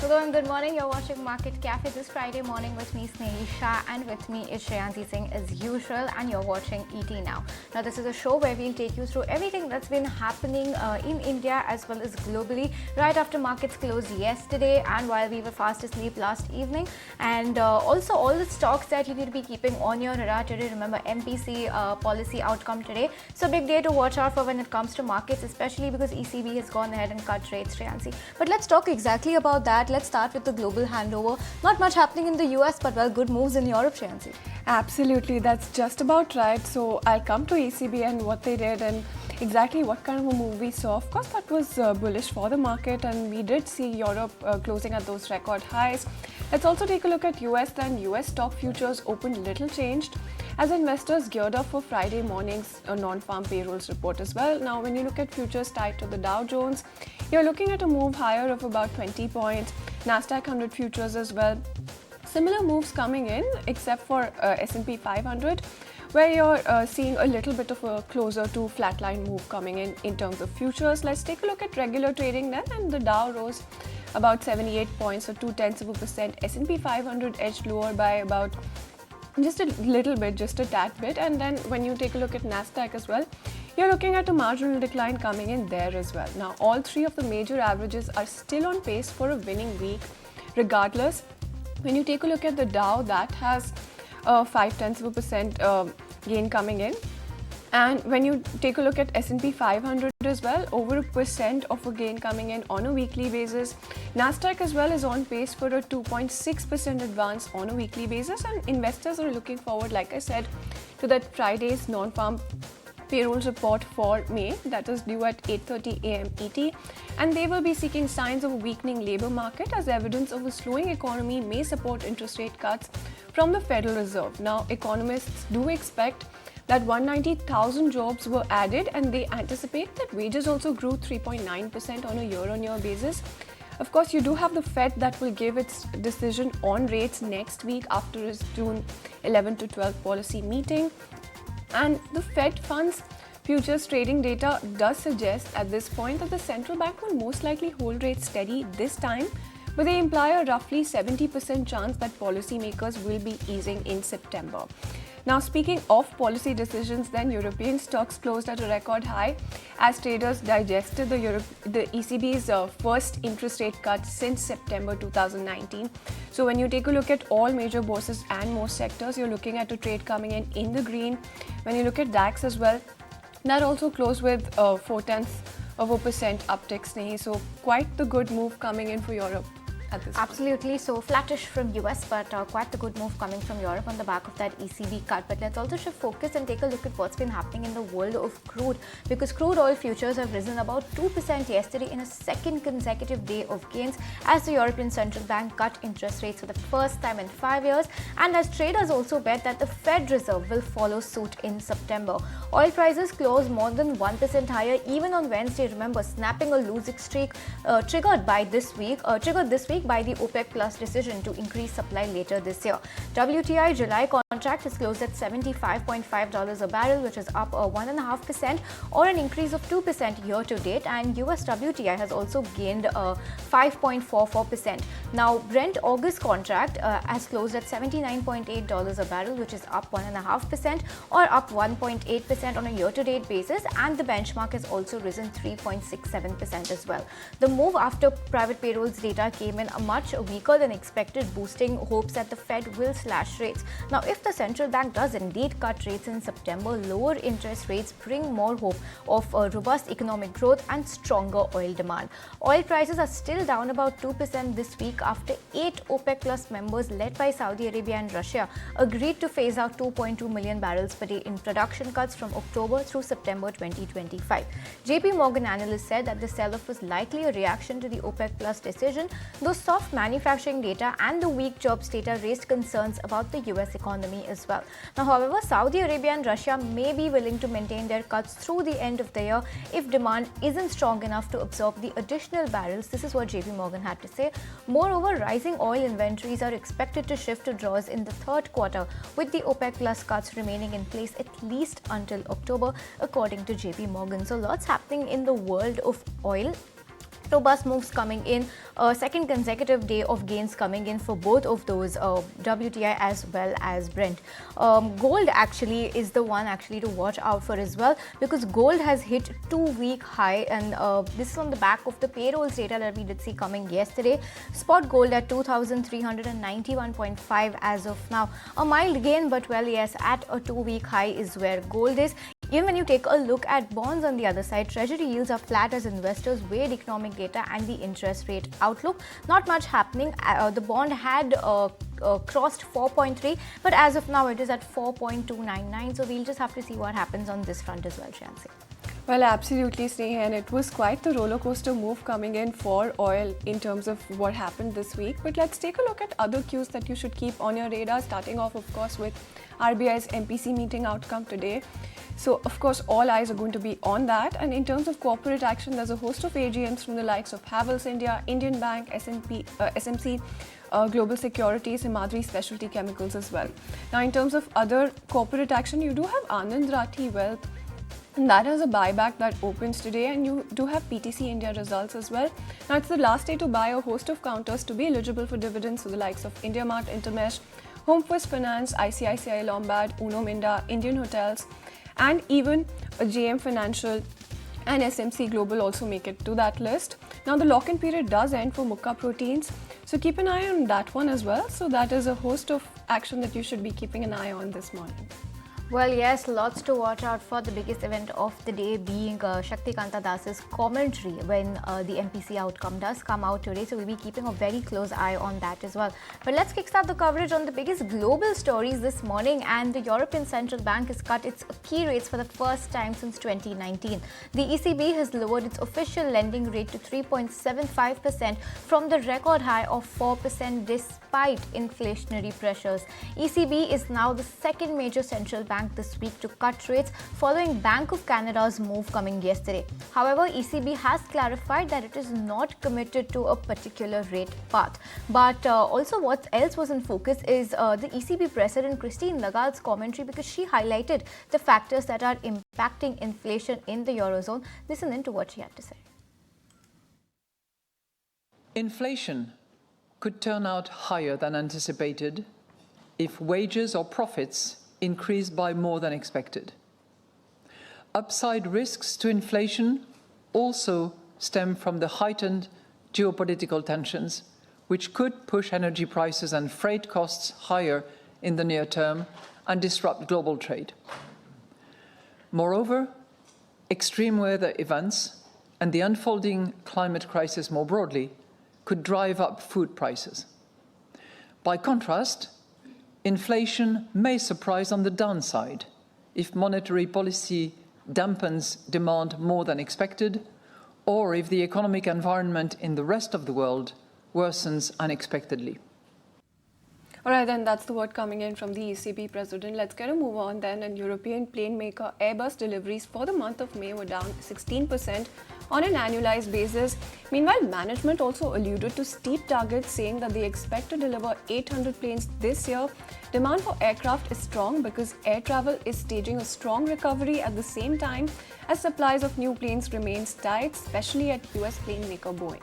Hello and good morning. You're watching Market Cafe this Friday morning with me, Snehi Shah, and with me is Shreyansi Singh as usual, and you're watching ET Now. Now, this is a show where we'll take you through everything that's been happening in India as well as globally right after markets closed yesterday and while we were fast asleep last evening. And also all the stocks that you need to be keeping on your radar today. Remember, MPC policy outcome today. So, big day to watch out for when it comes to markets, especially because ECB has gone ahead and cut rates, Shreyansi. But let's talk exactly about that. Let's start with the global handover. Not much happening in the US, but well, good moves in Europe, Shreyansi. Absolutely, that's just about right. So I'll come to ECB and what they did and exactly what kind of a move we saw. Of course, that was bullish for the market, and we did see Europe closing at those record highs. Let's also take a look at US. Then US stock futures opened little changed as investors geared up for Friday morning's non-farm payrolls report as well. Now, when you look at futures tied to the Dow Jones, you're looking at a move higher of about 20 points. Nasdaq 100 futures as well. Similar moves coming in except for S&P 500, where you're seeing a little bit of a closer to flatline move coming in terms of futures. Let's take a look at regular trading then, and the Dow rose about 78 points or 0.2%. S&P 500 edged lower by about just a little bit, just a tad bit. And then when you take a look at Nasdaq as well, you're looking at a marginal decline coming in there as well. Now, all three of the major averages are still on pace for a winning week. Regardless, when you take a look at the Dow, that has a 0.5% gain coming in. And when you take a look at S&P 500 as well, over 1% of a gain coming in on a weekly basis. Nasdaq as well is on pace for a 2.6% advance on a weekly basis, and investors are looking forward, like I said, to that Friday's non-farm payrolls report for May that is due at 8:30 a.m. ET, and they will be seeking signs of a weakening labour market as evidence of a slowing economy may support interest rate cuts from the Federal Reserve. Now, economists do expect that 190,000 jobs were added, and they anticipate that wages also grew 3.9% on a year-on-year basis. Of course, you do have the Fed that will give its decision on rates next week after its June 11 to 12 policy meeting. And the Fed funds futures trading data does suggest at this point that the central bank will most likely hold rates steady this time, but they imply a roughly 70% chance that policymakers will be easing in September. Now, speaking of policy decisions, then European stocks closed at a record high as traders digested the ECB's first interest rate cut since September 2019. So when you take a look at all major bourses and most sectors, you're looking at a trade coming in the green. When you look at DAX as well, that also closed with 0.4% uptick, Snehi. So quite the good move coming in for Europe. Absolutely. So flattish from US, but quite the good move coming from Europe on the back of that ECB cut. But let's also shift focus and take a look at what's been happening in the world of crude, because crude oil futures have risen about 2% yesterday in a second consecutive day of gains as the European Central Bank cut interest rates for the first time in 5 years, and as traders also bet that the Fed Reserve will follow suit in September. Oil prices closed more than 1% higher even on Wednesday. Remember, snapping a losing streak triggered this week by the OPEC Plus decision to increase supply later this year. WTI July contract is closed at $75.5 a barrel, which is up 1.5% or an increase of 2% year to date, and US WTI has also gained 5.44%. Now, Brent August contract has closed at $79.8 a barrel, which is up 1.5% or up 1.8% on a year to date basis, and the benchmark has also risen 3.67% as well. The move after private payrolls data came in much weaker than expected, boosting hopes that the Fed will slash rates. Now, if the central bank does indeed cut rates in September, lower interest rates bring more hope of robust economic growth and stronger oil demand. Oil prices are still down about 2% this week after 8 OPEC Plus members led by Saudi Arabia and Russia agreed to phase out 2.2 million barrels per day in production cuts from October through September 2025. JP Morgan analysts said that the sell-off was likely a reaction to the OPEC Plus decision, though soft manufacturing data and the weak jobs data raised concerns about the US economy as well. Now, however, Saudi Arabia and Russia may be willing to maintain their cuts through the end of the year if demand isn't strong enough to absorb the additional barrels. This is what JP Morgan had to say. Moreover, rising oil inventories are expected to shift to draws in the third quarter, with the OPEC Plus cuts remaining in place at least until October, according to JP Morgan. So lots happening in the world of oil. Robust moves coming in, second consecutive day of gains coming in for both of those, WTI as well as Brent. Gold actually is the one actually to watch out for as well, because gold has hit 2-week high, and this is on the back of the payrolls data that we did see coming yesterday. Spot gold at 2,391.5 as of now. A mild gain, but well, yes, at a 2-week high is where gold is. Even when you take a look at bonds on the other side, treasury yields are flat as investors weighed economic data and the interest rate outlook. Not much happening. The bond had crossed 4.3, but as of now it is at 4.299. So we'll just have to see what happens on this front as well, Shansi. Well, absolutely, Sneha, and it was quite the roller coaster move coming in for oil in terms of what happened this week. But let's take a look at other cues that you should keep on your radar, starting off, of course, with RBI's MPC meeting outcome today. So, of course, all eyes are going to be on that. And in terms of corporate action, there's a host of AGMs from the likes of Havells India, Indian Bank, SMC, Global Securities, Himadri Specialty Chemicals as well. Now, in terms of other corporate action, you do have Anand Rathi Wealth, and that has a buyback that opens today, and you do have PTC India results as well. Now, it's the last day to buy a host of counters to be eligible for dividends, so the likes of IndiaMart, Intermesh, Home First Finance, ICICI Lombard, Uno Minda, Indian Hotels, and even a JM Financial and SMC Global also make it to that list. Now, the lock-in period does end for Mukka Proteins, so keep an eye on that one as well. So that is a host of action that you should be keeping an eye on this morning. Well, yes, lots to watch out for. The biggest event of the day being Shakti Kanta Das's commentary when the MPC outcome does come out today. So we'll be keeping a very close eye on that as well. But let's kickstart the coverage on the biggest global stories this morning. And the European Central Bank has cut its key rates for the first time since 2019. The ECB has lowered its official lending rate to 3.75% from the record high of 4% despite inflationary pressures. ECB is now the second major central bank this week to cut rates following Bank of Canada's move coming yesterday. However, ECB has clarified that it is not committed to a particular rate path. But also what else was in focus is the ECB President Christine Lagarde's commentary, because she highlighted the factors that are impacting inflation in the Eurozone. Listen in to what she had to say. Inflation could turn out higher than anticipated if wages or profits increase by more than expected. Upside risks to inflation also stem from the heightened geopolitical tensions, which could push energy prices and freight costs higher in the near term and disrupt global trade. Moreover, extreme weather events and the unfolding climate crisis more broadly could drive up food prices. By contrast, inflation may surprise on the downside if monetary policy dampens demand more than expected, or if the economic environment in the rest of the world worsens unexpectedly. All right, then that's the word coming in from the ECB president. Let's get a move on then. And European plane maker Airbus deliveries for the month of May were down 16% on an annualized basis. Meanwhile, management also alluded to steep targets, saying that they expect to deliver 800 planes this year. Demand for aircraft is strong because air travel is staging a strong recovery at the same time as supplies of new planes remains tight, especially at US plane maker Boeing.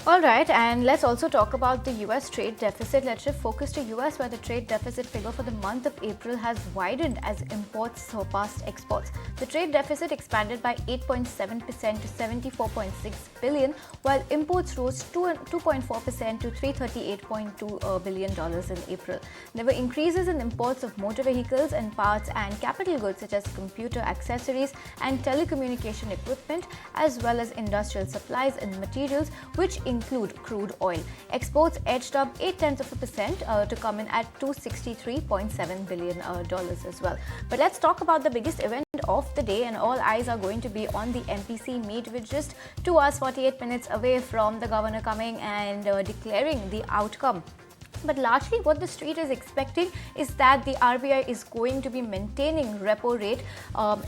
All right, and let's also talk about the US trade deficit. Let's shift focus to US, where the trade deficit figure for the month of April has widened as imports surpassed exports. The trade deficit expanded by 8.7% to $74.6 billion, while imports rose 2.4% to $338.2 billion in April. There were increases in imports of motor vehicles and parts and capital goods such as computer accessories and telecommunication equipment, as well as industrial supplies and materials, which include crude oil. Exports edged up 0.8% to come in at $263.7 billion as well. But let's talk about the biggest event of the day, and all eyes are going to be on the MPC meet, which just 2 hours 48 minutes away from the governor coming and declaring the outcome But largely what the street is expecting is that the RBI is going to be maintaining repo rate.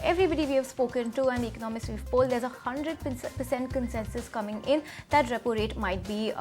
Everybody we have spoken to and the economists we've polled, there's a 100% consensus coming in that repo rate might be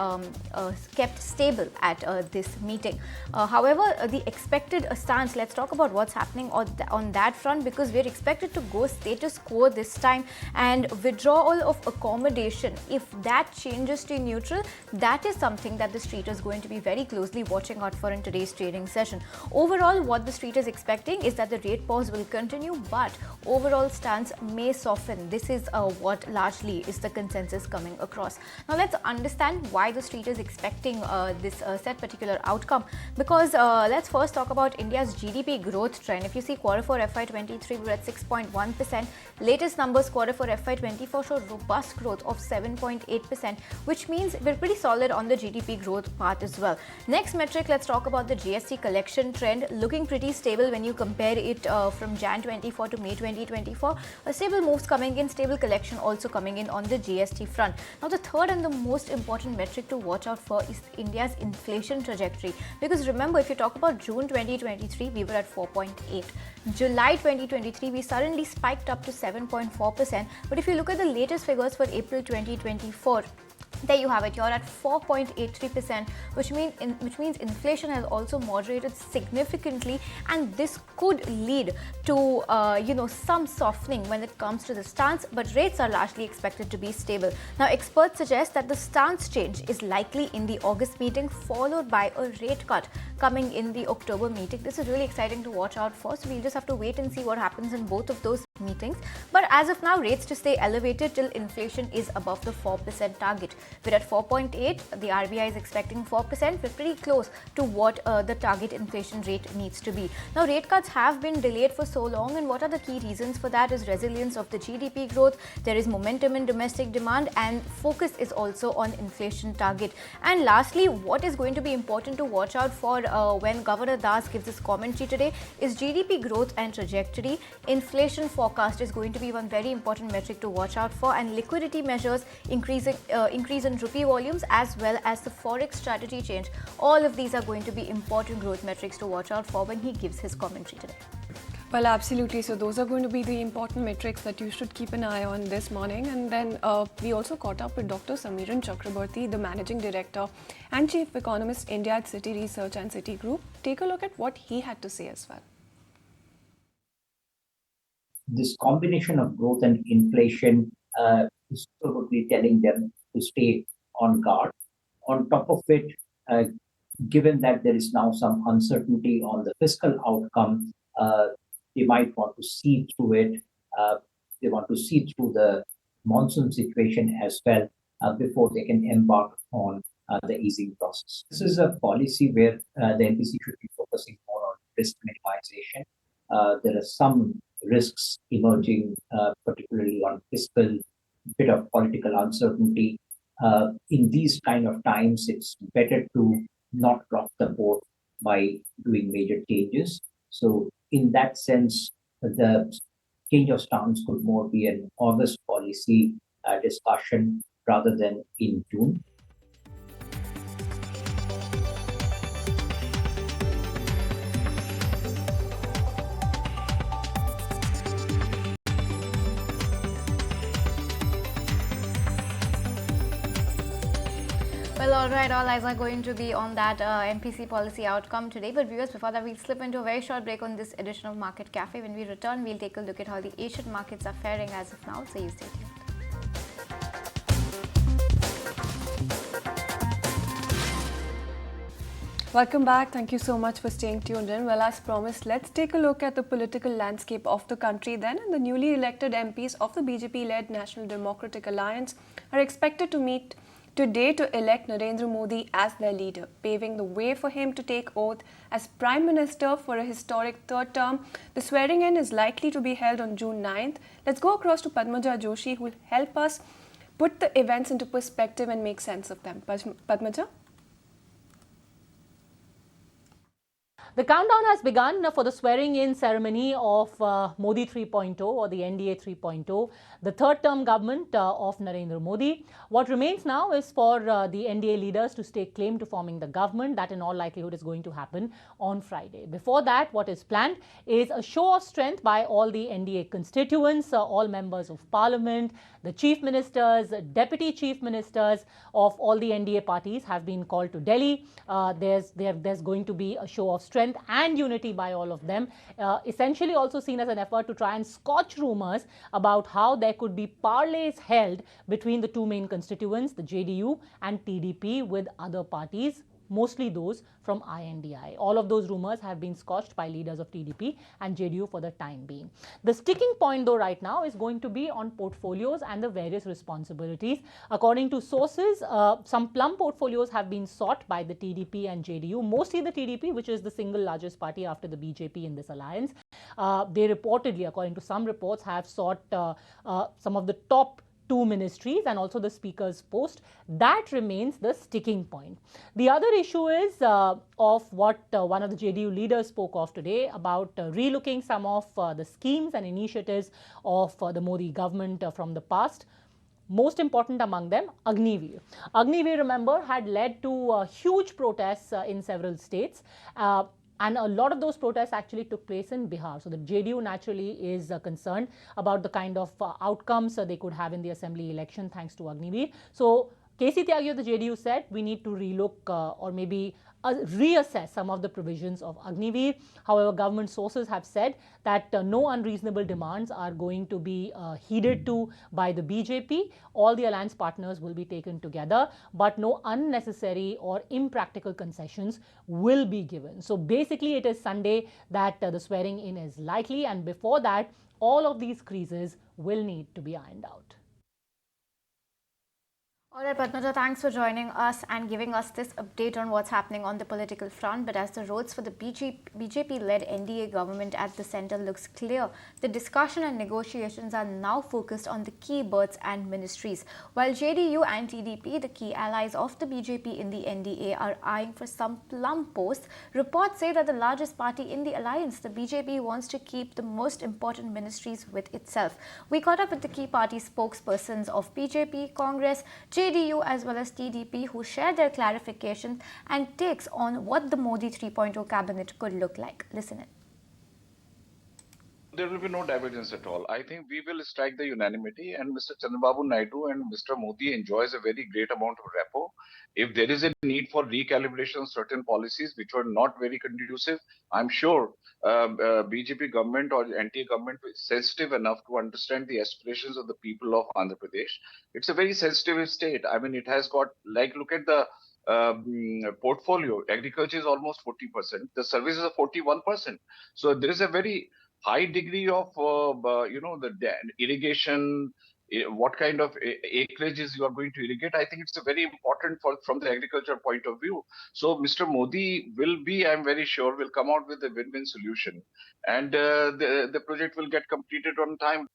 kept stable at this meeting. However, the expected stance, let's talk about what's happening on that front, because we're expected to go status quo this time, and withdrawal of accommodation, if that changes to neutral, that is something that the street is going to be very closely watching out for in today's trading session. Overall, what the street is expecting is that the rate pause will continue, but overall stance may soften. This is what largely is the consensus coming across. Now let's understand why the street is expecting this set particular outcome, because let's first talk about India's GDP growth trend. If you see quarter 4 FY23, we're at 6.1%. Latest numbers quarter 4 FY24 show robust growth of 7.8%, which means we're pretty solid on the GDP growth path as well. Next metric, let's talk about the GST collection trend, looking pretty stable when you compare it from Jan 24 to May 2024. A stable moves coming in, stable collection also coming in on the GST front. Now the third and the most important metric to watch out for is India's inflation trajectory, because remember, if you talk about June 2023, we were at 4.8. July 2023, we suddenly spiked up to 7.4%, but if you look at the latest figures for April 2024, there you have it, you're at 4.83%, which means inflation has also moderated significantly, and this could lead to some softening when it comes to the stance, but rates are largely expected to be stable. Now experts suggest that the stance change is likely in the August meeting, followed by a rate cut coming in the October meeting. This is really exciting to watch out for, so we'll just have to wait and see what happens in both of those meetings. But as of now, rates to stay elevated till inflation is above the 4% target. We're at 4.8, the RBI is expecting 4%. We're pretty close to what the target inflation rate needs to be. Now rate cuts have been delayed for so long, and what are the key reasons for that is resilience of the GDP growth, there is momentum in domestic demand, and focus is also on inflation target. And lastly, what is going to be important to watch out for when Governor Das gives his commentary today is GDP growth and trajectory. Inflation forecast is going to be one very important metric to watch out for, and liquidity measures, increase in rupee volumes, as well as the forex strategy change. All of these are going to be important growth metrics to watch out for when he gives his commentary today. Well, absolutely. So those are going to be the important metrics that you should keep an eye on this morning. And then we also caught up with Dr. Samiran Chakraborty, the Managing Director and Chief Economist, India at Citi Research and Citigroup. Take a look at what he had to say as well. This combination of growth and inflation is probably telling them to stay on guard. On top of it, given that there is now some uncertainty on the fiscal outcome, they might want to see through it. They want to see through the monsoon situation as well before they can embark on the easing process. This is a policy where the MPC should be focusing more on risk minimization. There are some risks emerging, particularly on fiscal, bit of political uncertainty. In these kind of times, it's better to not rock the boat by doing major changes. So in that sense, the change of stance could more be an August policy discussion rather than in June. Well, all right, all eyes are going to be on that MPC policy outcome today. But viewers, before that, we'll slip into a very short break on this edition of Market Cafe. When we return, we'll take a look at how the Asian markets are faring as of now. So you stay tuned. Welcome back. Thank you so much for staying tuned in. Well, as promised, let's take a look at the political landscape of the country then. And the newly elected MPs of the BJP-led National Democratic Alliance are expected to meet today to elect Narendra Modi as their leader, paving the way for him to take oath as Prime Minister for a historic third term. The swearing-in is likely to be held on June 9th. Let's go across to Padmaja Joshi, who will help us put the events into perspective and make sense of them. Padmaja? The countdown has begun for the swearing-in ceremony of Modi 3.0 or the NDA 3.0, the third-term government of Narendra Modi. What remains now is for the NDA leaders to stake claim to forming the government. That in all likelihood is going to happen on Friday. Before that, what is planned is a show of strength by all the NDA constituents, all members of parliament, the chief ministers, deputy chief ministers of all the NDA parties have been called to Delhi. There's going to be a show of strength and unity by all of them, essentially also seen as an effort to try and scotch rumors about how there could be parleys held between the two main constituents, the JDU and TDP, with other parties, mostly those from INDI. All of those rumors have been scotched by leaders of TDP and JDU for the time being. The sticking point though right now is going to be on portfolios and the various responsibilities. According to sources, some plum portfolios have been sought by the TDP and JDU, mostly the TDP, which is the single largest party after the BJP in this alliance. They reportedly, according to some reports, have sought some of the top two ministries and also the speaker's post. That remains the sticking point. The other issue is of what one of the JDU leaders spoke of today about relooking some of the schemes and initiatives of the Modi government from the past. Most important among them, Agniveer. Agniveer, remember, had led to huge protests in several states. And a lot of those protests actually took place in Bihar. So the JDU naturally is concerned about the kind of outcomes they could have in the assembly election thanks to Agniveer. So KC Tyagi of the JDU said we need to relook or maybe reassess some of the provisions of Agniveer. However, government sources have said that no unreasonable demands are going to be heeded to by the BJP. All the alliance partners will be taken together, but no unnecessary or impractical concessions will be given. So basically, it is Sunday that the swearing in is likely, and before that, all of these creases will need to be ironed out. All right, Padmaja, thanks for joining us and giving us this update on what's happening on the political front. But as the roads for the BJP-led NDA government at the centre looks clear, the discussion and negotiations are now focused on the key berths and ministries. While JDU and TDP, the key allies of the BJP in the NDA, are eyeing for some plum posts, reports say that the largest party in the alliance, the BJP, wants to keep the most important ministries with itself. We caught up with the key party spokespersons of BJP, Congress, JDU as well as TDP, who shared their clarifications and takes on what the Modi 3.0 cabinet could look like. Listen in. There will be no divergence at all. I think we will strike the unanimity, and Mr. Chandrababu Naidu and Mr. Modi enjoys a very great amount of rapport. If there is a need for recalibration of certain policies which were not very conducive, I'm sure BJP government or NTA government is sensitive enough to understand the aspirations of the people of Andhra Pradesh. It's a very sensitive state. I mean, it has got, like, look at the portfolio. Agriculture is almost 40%. The services are 41%. So there is a very high degree of, the irrigation, what kind of acreages you are going to irrigate. I think it's a very important from the agriculture point of view. So Mr. Modi will be, I'm very sure, will come out with a win-win solution. And the project will get completed on time.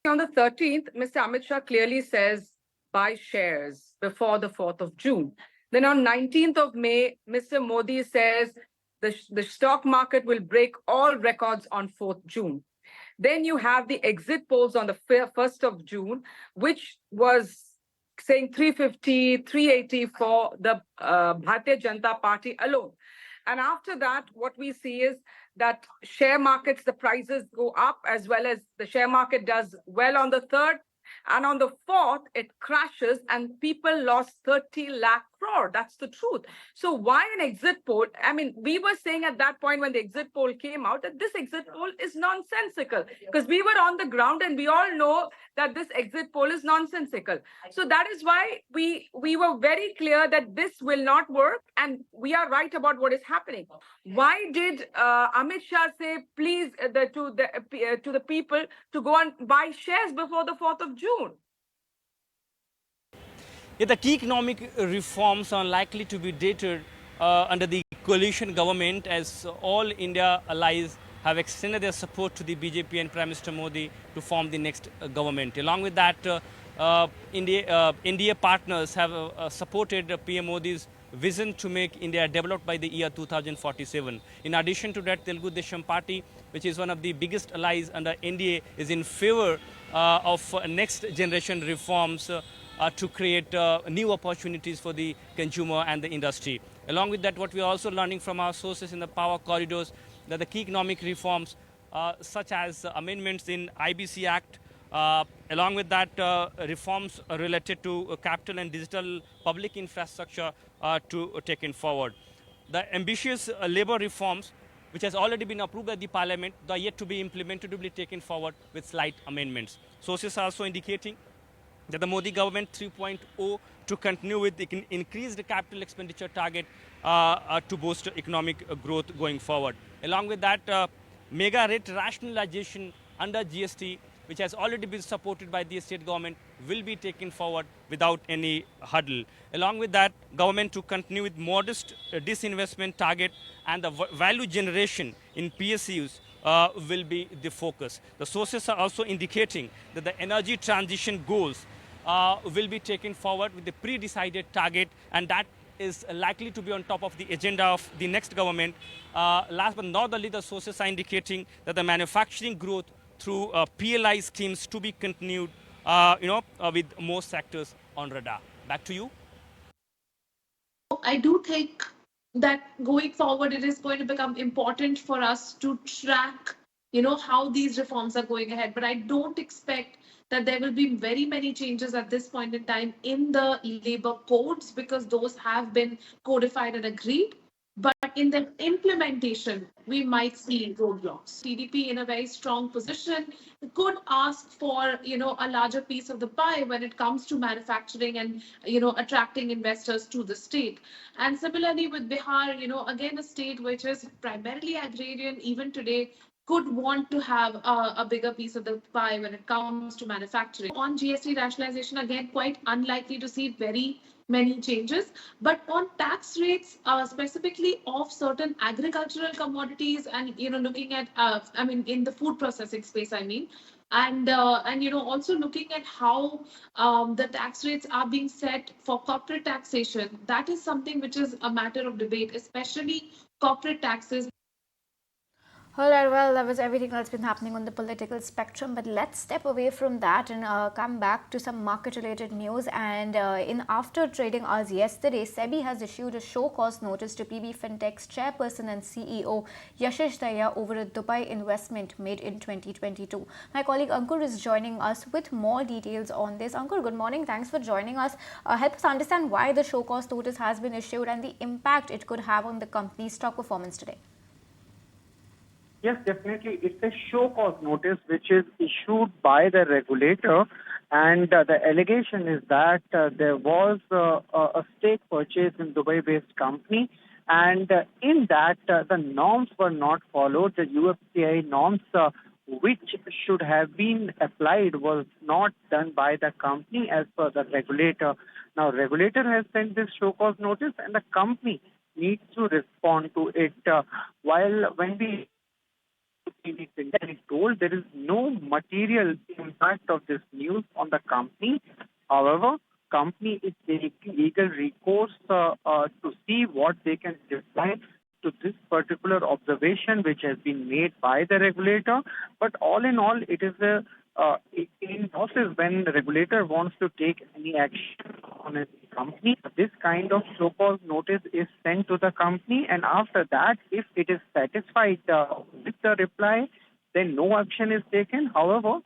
On the 13th, Mr. Amit Shah clearly says buy shares before the 4th of June. Then on 19th of May, Mr. Modi says the stock market will break all records on 4th June. Then you have the exit polls on the 1st of June, which was saying 350, 380 for the Bharatiya Janata Party alone. And after that, what we see is that share markets, the prices go up, as well as the share market does well on the 3rd. And on the 4th, it crashes and people lost 30 lakh crore. That's the truth. So why an exit poll? I mean, we were saying at that point when the exit poll came out that this exit poll is nonsensical, because we were on the ground and we all know that this exit poll is nonsensical. So that is why we were very clear that this will not work, and we are right about what is happening. Why did Amit Shah say, please, to the people to go and buy shares before the 4th of June? Yeah, the key economic reforms are likely to be dated under the coalition government, as all India allies have extended their support to the BJP and Prime Minister Modi to form the next government. Along with that, India partners have supported PM Modi's vision to make India developed by the year 2047. In addition to that, Telugu Desam Party, which is one of the biggest allies under NDA, is in favor of next generation reforms to create new opportunities for the consumer and the industry. Along with that, what we are also learning from our sources in the power corridors, that the key economic reforms such as amendments in IBC Act, along with that reforms related to capital and digital public infrastructure to taken forward. The ambitious labour reforms, which has already been approved by the Parliament, are yet to be implemented, to be taken forward with slight amendments. Sources are also indicating that the Modi government 3.0 to continue with the increased capital expenditure target to boost economic growth going forward. Along with that, mega rate rationalization under GST, which has already been supported by the state government, will be taken forward without any hurdle. Along with that, government to continue with modest disinvestment target, and the value generation in PSUs will be the focus. The sources are also indicating that the energy transition goals will be taken forward with the pre-decided target, and that is likely to be on top of the agenda of the next government. Last but not the least, the sources are indicating that the manufacturing growth through PLI schemes to be continued, with most sectors on radar. Back to you. I do think that going forward, it is going to become important for us to track, how these reforms are going ahead. But I don't expect that there will be very many changes at this point in time in the labor codes, because those have been codified and agreed. But in the implementation, we might see roadblocks. TDP in a very strong position could ask for, a larger piece of the pie when it comes to manufacturing and, attracting investors to the state. And similarly with Bihar, again, a state which is primarily agrarian even today, could want to have a bigger piece of the pie when it comes to manufacturing. On GST rationalization, again, quite unlikely to see very many changes. But on tax rates, specifically of certain agricultural commodities and, looking at, in the food processing space, and also looking at how the tax rates are being set for corporate taxation, that is something which is a matter of debate, especially corporate taxes. All right, well, that was everything that's been happening on the political spectrum, but let's step away from that and come back to some market-related news. And in after trading hours yesterday, SEBI has issued a show-cause notice to PB Fintech's chairperson and CEO Yashish Dahiya over a Dubai investment made in 2022. My colleague Ankur is joining us with more details on this. Ankur, good morning. Thanks for joining us. Help us understand why the show-cause notice has been issued and the impact it could have on the company's stock performance today. Yes, definitely. It's a show cause notice which is issued by the regulator, and the allegation is that there was a stake purchase in Dubai-based company, and in that the norms were not followed. The UFCI norms which should have been applied was not done by the company as per the regulator. Now, regulator has sent this show cause notice, and the company needs to respond to it. When we told there is no material impact of this news on the company. However, company is taking legal recourse to see what they can reply to this particular observation which has been made by the regulator. But all in all, it is in process when the regulator wants to take any action on a company. This kind of show cause notice is sent to the company, and after that, if it is satisfied with the reply, then no action is taken. However,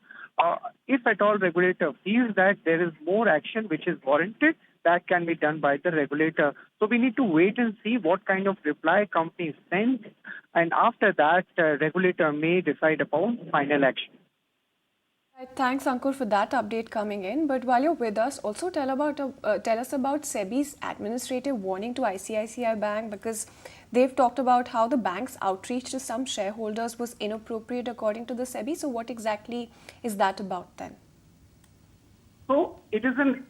if at all regulator feels that there is more action which is warranted, that can be done by the regulator. So we need to wait and see what kind of reply company sends, and after that, regulator may decide upon final action. Thanks, Ankur, for that update coming in. But while you're with us, also tell us about SEBI's administrative warning to ICICI Bank, because they've talked about how the bank's outreach to some shareholders was inappropriate according to the SEBI. So what exactly is that about then? So it is an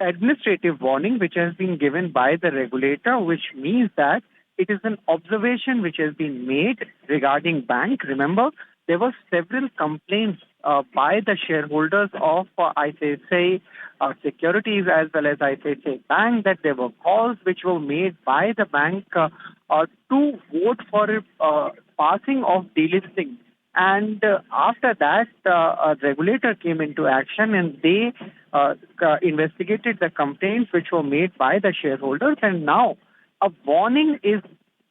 administrative warning which has been given by the regulator, which means that it is an observation which has been made regarding bank. Remember, there were several complaints by the shareholders of ICICI Securities as well as ICICI Bank, that there were calls which were made by the bank to vote for passing of delisting. And after that, a regulator came into action and they investigated the complaints which were made by the shareholders. And now a warning is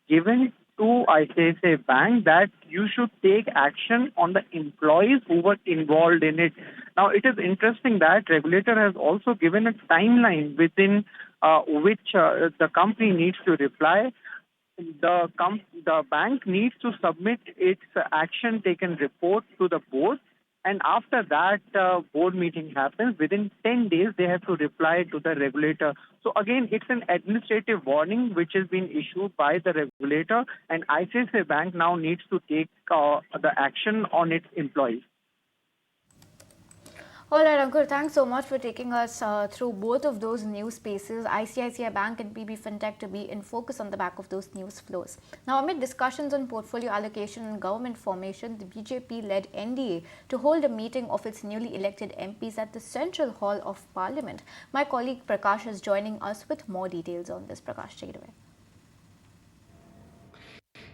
given to ICICI Bank that you should take action on the employees who were involved in it. Now, it is interesting that regulator has also given a timeline within which the company needs to reply. The bank needs to submit its action taken report to the board, and after that board meeting happens, within 10 days they have to reply to the regulator. So again, it's an administrative warning which has been issued by the regulator, and ICICI Bank now needs to take the action on its employees. All right, Ankur, thanks so much for taking us through both of those news spaces, ICICI Bank and PB Fintech, to be in focus on the back of those news flows. Now, amid discussions on portfolio allocation and government formation, the BJP led NDA to hold a meeting of its newly elected MPs at the Central Hall of Parliament. My colleague Prakash is joining us with more details on this. Prakash, take it away.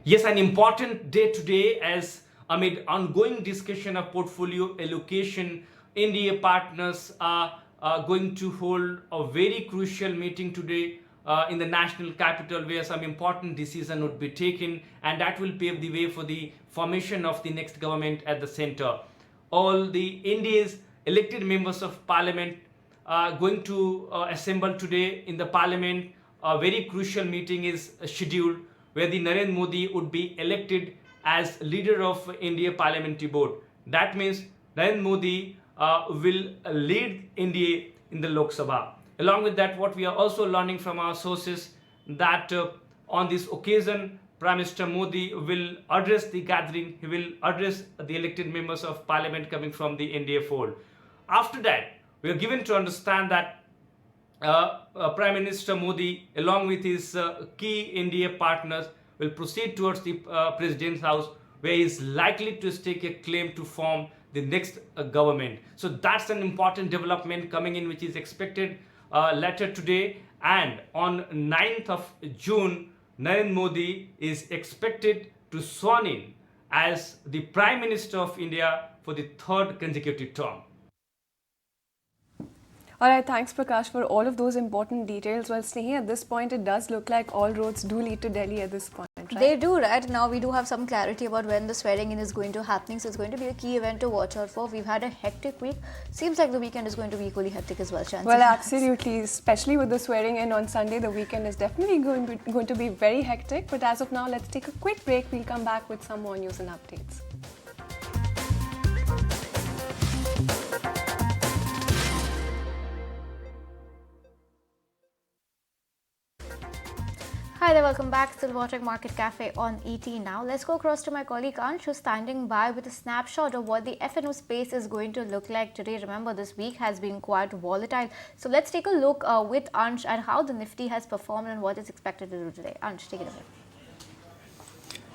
Yes, an important day today as amid ongoing discussion of portfolio allocation, NDA partners are going to hold a very crucial meeting today in the national capital, where some important decision would be taken, and that will pave the way for the formation of the next government at the center. All the NDA's elected members of parliament are going to assemble today in the parliament. A very crucial meeting is scheduled where the Narendra Modi would be elected as leader of NDA parliamentary board. That means Narendra Modi will lead NDA in the Lok Sabha. Along with that, what we are also learning from our sources, that on this occasion, Prime Minister Modi will address the gathering. He will address the elected members of parliament coming from the NDA fold. After that, we are given to understand that Prime Minister Modi, along with his key NDA partners, will proceed towards the President's house, where he is likely to stake a claim to form the next government. So that's an important development coming in, which is expected later today. And on 9th of June, Narendra Modi is expected to sworn in as the Prime Minister of India for the third consecutive term. All right, thanks Prakash for all of those important details. Well, Snehi, at this point, it does look like all roads do lead to Delhi at this point, right? They do, right? Now we do have some clarity about when the swearing in is going to happen, so it's going to be a key event to watch out for. We've had a hectic week. Seems like the weekend is going to be equally hectic as well, chances. Well, absolutely, especially with the swearing in on Sunday, the weekend is definitely going to be very hectic. But as of now, let's take a quick break. We'll come back with some more news and updates. Hi there, welcome back. Still watching Market Cafe on ET now. Let's go across to my colleague Ansh, who's standing by with a snapshot of what the F&O space is going to look like today. Remember, this week has been quite volatile. So let's take a look with Ansh at how the Nifty has performed and what is expected to do today. Ansh, take it away.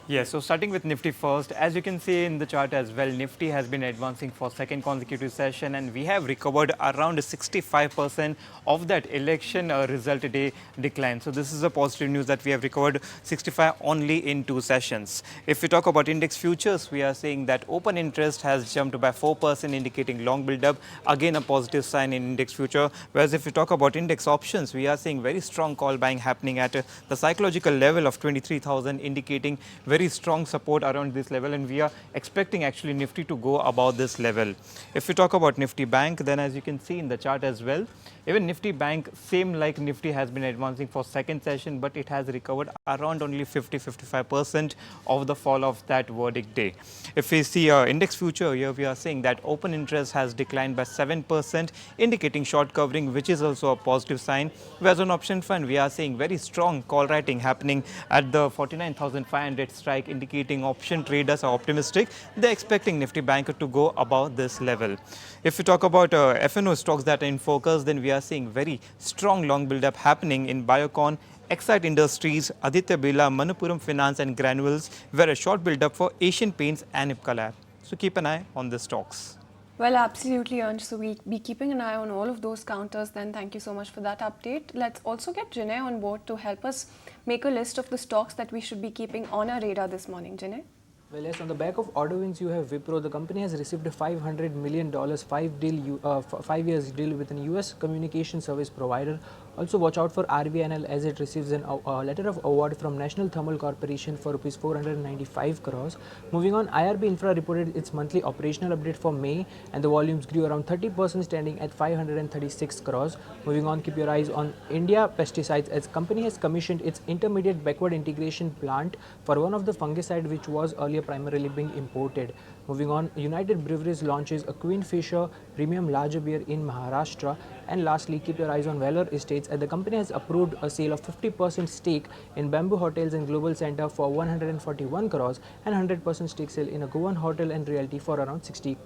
Yes, so starting with Nifty first, as you can see in the chart as well, Nifty has been advancing for second consecutive session, and we have recovered around 65% of that election result day decline. So this is a positive news that we have recovered 65 only in 2 sessions. If we talk about index futures, we are seeing that open interest has jumped by 4%, indicating long build-up. Again, a positive sign in index future. Whereas if we talk about index options, we are seeing very strong call buying happening at the psychological level of 23,000, indicating very strong support around this level, and we are expecting actually Nifty to go above this level. If we talk about Nifty Bank, then as you can see in the chart as well, even Nifty Bank, same like Nifty, has been advancing for second session, but it has recovered around only 50-55% of the fall of that verdict day. If we see index future, here we are seeing that open interest has declined by 7%, indicating short covering, which is also a positive sign. Whereas on option fund, we are seeing very strong call writing happening at the 49,500 strike, indicating option traders are optimistic. They're expecting Nifty Bank to go above this level. If we talk about F&O stocks that are in focus, then we are seeing very strong long build-up happening in Biocon, Exide Industries, Aditya Birla, Manappuram Finance and Granules, where a short build-up for Asian Paints and Ipca Lab. So keep an eye on the stocks. Well, absolutely, Ansh. So we'll be keeping an eye on all of those counters then. Thank you so much for that update. Let's also get Jinay on board to help us make a list of the stocks that we should be keeping on our radar this morning. Jinay? Well, yes, on the back of order wins, you have Wipro. The company has received a $500 million 5 years deal with an US communication service provider. Also, watch out for RBI as it receives a letter of award from National Thermal Corporation for Rs 495 crores. Moving on, IRB Infra reported its monthly operational update for May, and the volumes grew around 30%, standing at 536 crores. Moving on, keep your eyes on India Pesticides, as company has commissioned its intermediate backward integration plant for one of the fungicide which was earlier primarily being imported. Moving on, United Breweries launches a Queenfisher premium lager beer in Maharashtra. And lastly, keep your eyes on Valor Estates, as the company has approved a sale of 50% stake in Bamboo Hotels and Global Center for 141 crores and 100% stake sale in a Goan hotel and realty for around 60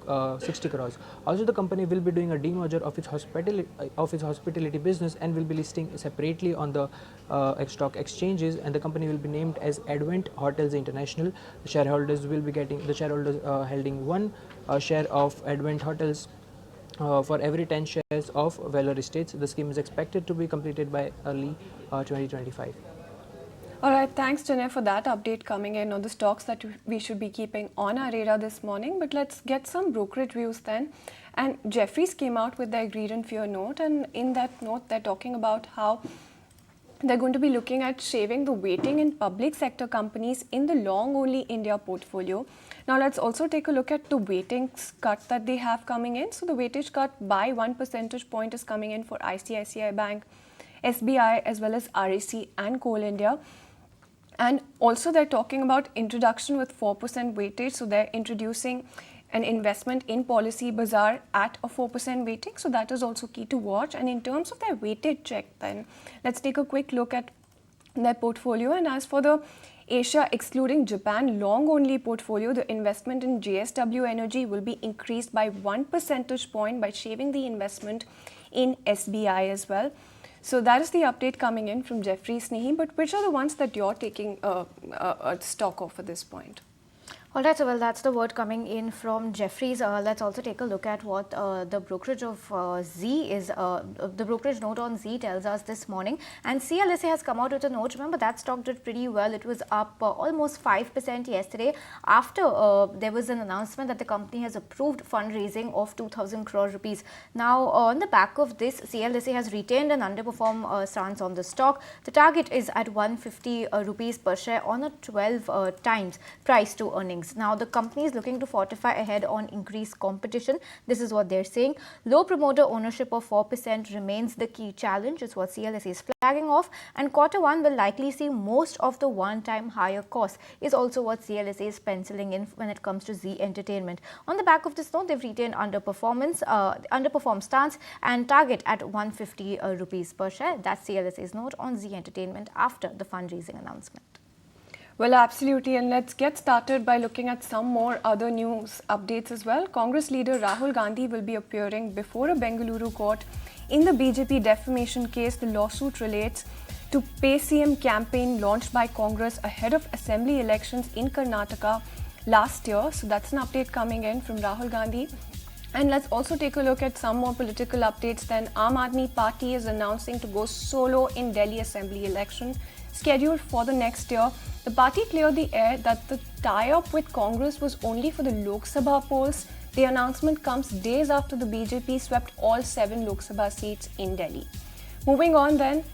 crores. Also, the company will be doing a demerger of its hospitality business and will be listing separately on the stock exchanges, and the company will be named as Advent Hotels International. The shareholders will be getting holding one share of Advent Hotels for every 10 shares of Valor Estates. The scheme is expected to be completed by early 2025. All right, thanks, Jinay, for that update coming in on the stocks that we should be keeping on our radar this morning. But let's get some brokerage views then. And Jefferies came out with their greed and fear note, and in that note, they're talking about how they're going to be looking at shaving the weighting in public sector companies in the long-only India portfolio. Now, let's also take a look at the weightings cut that they have coming in. So, the weightage cut by 1 percentage point is coming in for ICICI Bank, SBI, as well as REC and Coal India. And also, they're talking about introduction with 4% weightage. So, they're introducing an investment in Policy Bazaar at a 4% weighting. So, that is also key to watch. And in terms of their weighted check, then let's take a quick look at their portfolio. And as for the Asia excluding Japan long only portfolio, the investment in JSW Energy will be increased by 1 percentage point by shaving the investment in SBI as well. So that is the update coming in from Jefferies, Snehi. But which are the ones that you're taking a stock of at this point? All right, so well, that's the word coming in from Jefferies. Let's also take a look at what the brokerage of Z is. The brokerage note on Z tells us this morning. And CLSA has come out with a note. Remember, that stock did pretty well. It was up almost 5% yesterday after there was an announcement that the company has approved fundraising of 2,000 crore rupees. Now, on the back of this, CLSA has retained an underperform stance on the stock. The target is at 150 rupees per share on a 12 times price to earnings. Now, the company is looking to fortify ahead on increased competition. This is what they're saying. Low promoter ownership of 4% remains the key challenge, is what CLSA is flagging off. And Q1 will likely see most of the one-time higher costs, is also what CLSA is penciling in when it comes to Z Entertainment. On the back of this note, they've retained underperform stance and target at 150 rupees per share. That's CLSA's note on Z Entertainment after the fundraising announcement. Well, absolutely. And let's get started by looking at some more other news updates as well. Congress leader Rahul Gandhi will be appearing before a Bengaluru court in the BJP defamation case. The lawsuit relates to Pay CM campaign launched by Congress ahead of assembly elections in Karnataka last year. So that's an update coming in from Rahul Gandhi. And let's also take a look at some more political updates. Then Aam Aadmi Party is announcing to go solo in Delhi Assembly election scheduled for the next year. The party cleared the air that the tie-up with Congress was only for the Lok Sabha polls. The announcement comes days after the BJP swept all 7 Lok Sabha seats in Delhi. Moving on then,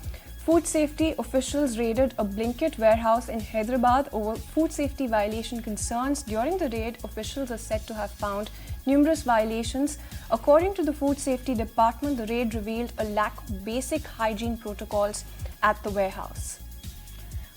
food safety officials raided a Blinkit warehouse in Hyderabad over food safety violation concerns. During the raid, officials are said to have found numerous violations. According to the Food Safety Department, the raid revealed a lack of basic hygiene protocols at the warehouse.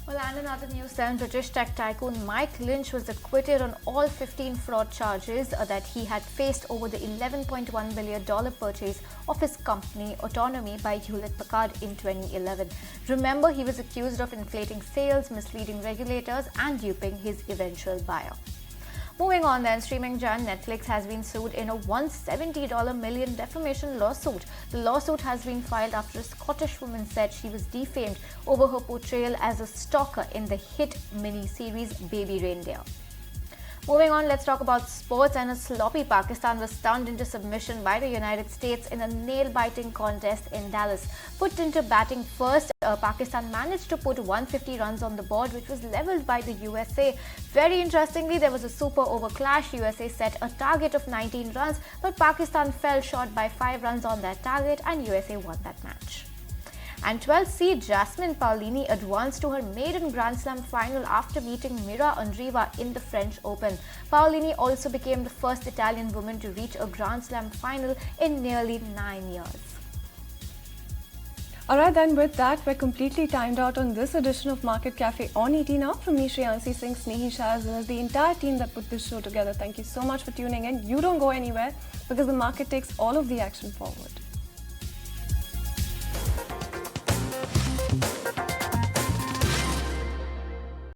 Well, and in other news then, British tech tycoon Mike Lynch was acquitted on all 15 fraud charges that he had faced over the $11.1 billion purchase of his company Autonomy by Hewlett-Packard in 2011. Remember, he was accused of inflating sales, misleading regulators and duping his eventual buyer. Moving on then, streaming giant Netflix has been sued in a $170 million defamation lawsuit. The lawsuit has been filed after a Scottish woman said she was defamed over her portrayal as a stalker in the hit mini-series Baby Reindeer. Moving on, let's talk about sports, and a sloppy Pakistan was stunned into submission by the United States in a nail-biting contest in Dallas. Put into batting first, Pakistan managed to put 150 runs on the board, which was levelled by the USA. Very interestingly, there was a super over clash. USA set a target of 19 runs, but Pakistan fell short by 5 runs on that target, and USA won that match. And 12C Jasmine Paolini advanced to her maiden Grand Slam final after beating Mira Andreeva in the French Open. Paolini also became the first Italian woman to reach a Grand Slam final in nearly 9 years. Alright, then with that, we're completely timed out on this edition of Market Cafe on ET Now. From me, Shreyansi Singh, Snehi Shah, as well as the entire team that put this show together. Thank you so much for tuning in. You don't go anywhere because the market takes all of the action forward.